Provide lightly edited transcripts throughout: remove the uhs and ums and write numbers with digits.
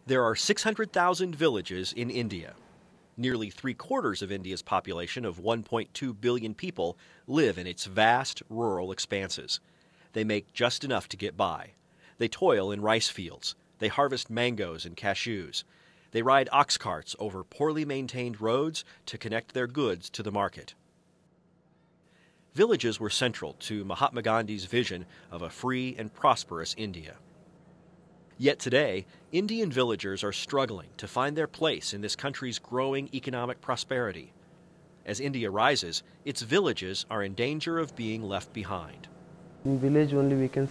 There are 600,000 villages in India. Nearly 3/4 of India's population of 1.2 billion people live in its vast rural expanses. They make just enough to get by. They toil in rice fields. They harvest mangoes and cashews. They ride ox carts over poorly maintained roads to connect their goods to the market. Villages were central to Mahatma Gandhi's vision of a free and prosperous India. Yet today, Indian villagers are struggling to find their place in this country's growing economic prosperity. As India rises, its villages are in danger of being left behind. In village only I can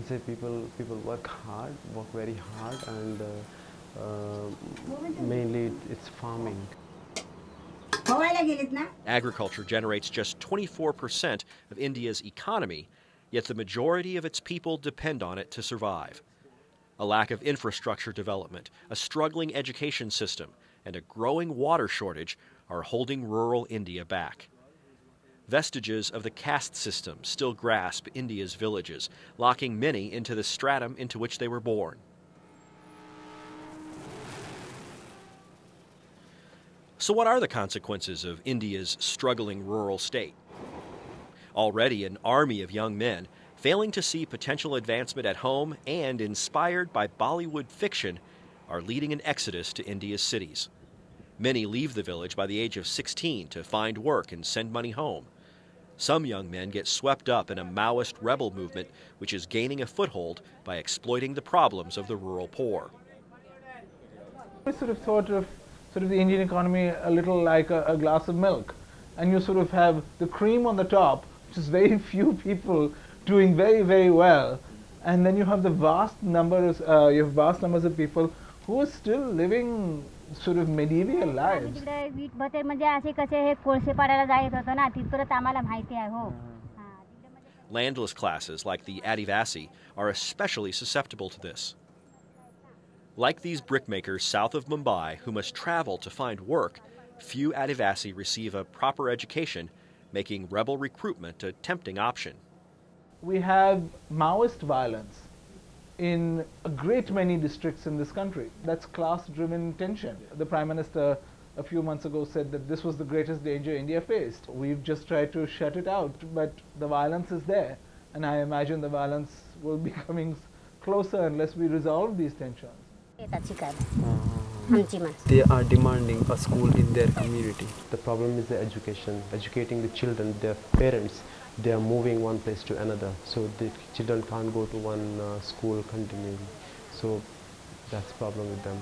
say people work very hard, and mainly it's farming. Agriculture generates just 24% of India's economy, yet the majority of its people depend on it to survive. A lack of infrastructure development, a struggling education system, and a growing water shortage are holding rural India back. Vestiges of the caste system still grasp India's villages, locking many into the stratum into which they were born. So what are the consequences of India's struggling rural state? Already an army of young men, failing to see potential advancement at home and inspired by Bollywood fiction, are leading an exodus to India's cities. Many leave the village by the age of 16 to find work and send money home. Some young men get swept up in a Maoist rebel movement which is gaining a foothold by exploiting the problems of the rural poor. I thought of the Indian economy a little like a glass of milk, and you have the cream on the top, which is very few people doing very, very well, and then you have the vast numbers of people who are still living medieval lives. Landless classes like the Adivasi are especially susceptible to this. Like these brickmakers south of Mumbai who must travel to find work, few Adivasi receive a proper education, making rebel recruitment a tempting option. We have Maoist violence in a great many districts in this country. That's class-driven tension. The Prime Minister a few months ago said that this was the greatest danger India faced. We've just tried to shut it out, but the violence is there, and I imagine the violence will be coming closer unless we resolve these tensions. They are demanding a school in their community. The problem is the education, educating the children, their parents. They are moving one place to another, so the children can't go to one school continually. So that's the problem with them.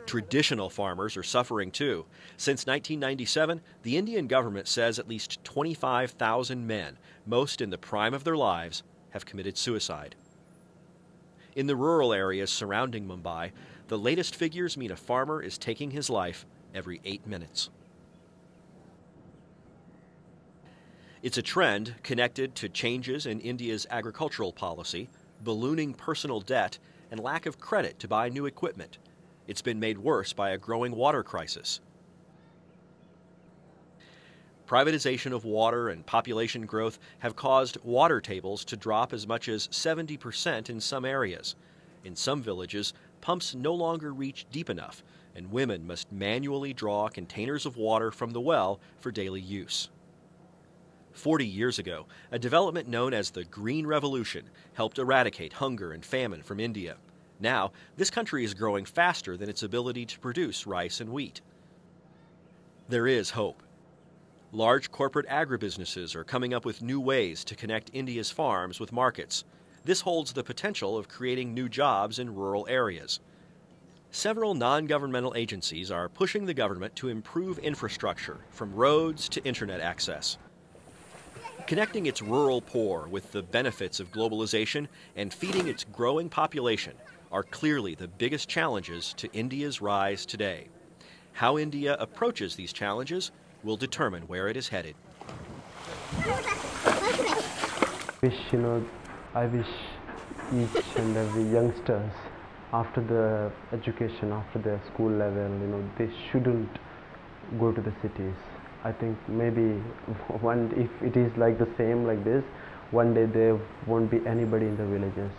Traditional farmers are suffering too. Since 1997, the Indian government says at least 25,000 men, most in the prime of their lives, have committed suicide. In the rural areas surrounding Mumbai, the latest figures mean a farmer is taking his life every 8 minutes. It's a trend connected to changes in India's agricultural policy, ballooning personal debt, and lack of credit to buy new equipment. It's been made worse by a growing water crisis. Privatization of water and population growth have caused water tables to drop as much as 70% in some areas. In some villages, pumps no longer reach deep enough, and women must manually draw containers of water from the well for daily use. 40 years ago, a development known as the Green Revolution helped eradicate hunger and famine from India. Now, this country is growing faster than its ability to produce rice and wheat. There is hope. Large corporate agribusinesses are coming up with new ways to connect India's farms with markets. This holds the potential of creating new jobs in rural areas. Several non-governmental agencies are pushing the government to improve infrastructure, from roads to internet access. Connecting its rural poor with the benefits of globalization and feeding its growing population are clearly the biggest challenges to India's rise today. How India approaches these challenges will determine where it is headed. I wish each and every youngsters after the education, after their school level, they shouldn't go to the cities. I think maybe if it is like the same like this, one day there won't be anybody in the villages.